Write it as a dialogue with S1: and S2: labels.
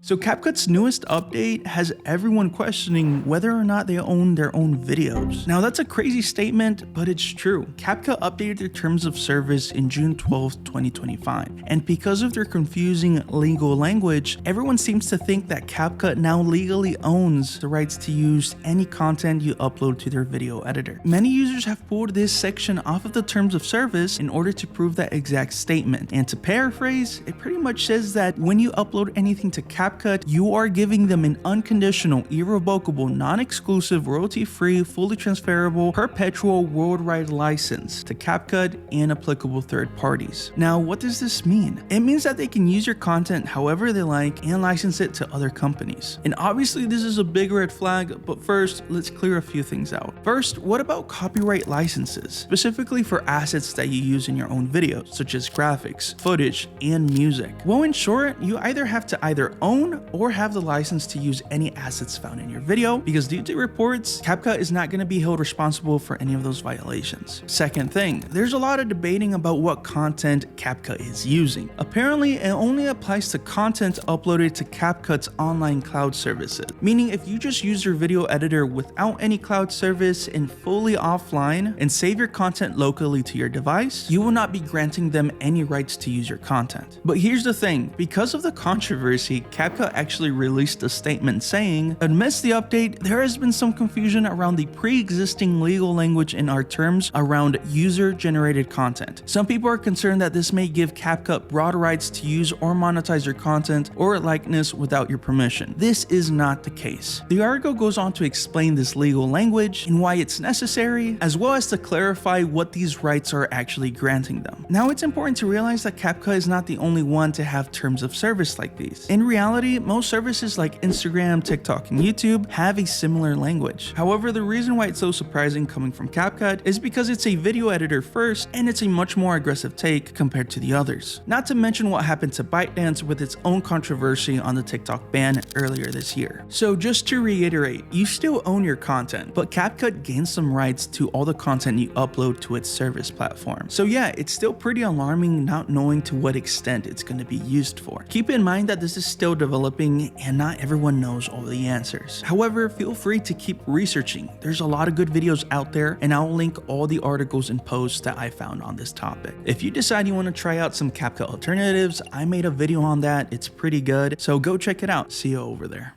S1: So CapCut's newest update has everyone questioning whether or not they own their own videos. Now that's a crazy statement, but it's true. CapCut updated their terms of service in June 12, 2025, and because of their confusing legal language, everyone seems to think that CapCut now legally owns the rights to use any content you upload to their video editor. Many users have pulled this section off of the terms of service in order to prove that exact statement, and to paraphrase, it pretty much says that when you upload anything to CapCut, you are giving them an unconditional, irrevocable, non-exclusive, royalty-free, fully transferable, perpetual worldwide license to CapCut and applicable third parties. Now, what does this mean? It means that they can use your content however they like and license it to other companies. And obviously this is a big red flag, but first, let's clear a few things out. First, what about copyright licenses, specifically for assets that you use in your own videos, such as graphics, footage, and music? Well, in short, you either have to own or have the license to use any assets found in your video, because due to reports, CapCut is not going to be held responsible for any of those violations. Second thing, there's a lot of debating about what content CapCut is using. Apparently, it only applies to content uploaded to CapCut's online cloud services, meaning if you just use your video editor without any cloud service and fully offline and save your content locally to your device, you will not be granting them any rights to use your content. But here's the thing, because of the controversy, CapCut actually released a statement saying, amidst the update, there has been some confusion around the pre-existing legal language in our terms around user-generated content. Some people are concerned that this may give CapCut broad rights to use or monetize your content or likeness without your permission. This is not the case. The article goes on to explain this legal language and why it's necessary, as well as to clarify what these rights are actually granting them. Now, it's important to realize that CapCut is not the only one to have terms of service like these. In reality, most services like Instagram, TikTok, and YouTube have a similar language. However, the reason why it's so surprising coming from CapCut is because it's a video editor first, and it's a much more aggressive take compared to the others. Not to mention what happened to ByteDance with its own controversy on the TikTok ban earlier this year. So just to reiterate, you still own your content, but CapCut gains some rights to all the content you upload to its service platform. So yeah, it's still pretty alarming not knowing to what extent it's going to be used for. Keep in mind that this is still developing and not everyone knows all the answers. However, feel free to keep researching. There's a lot of good videos out there, and I'll link all the articles and posts that I found on this topic. If you decide you want to try out some CapCut alternatives, I made a video on that. It's pretty good, so go check it out. See you over there.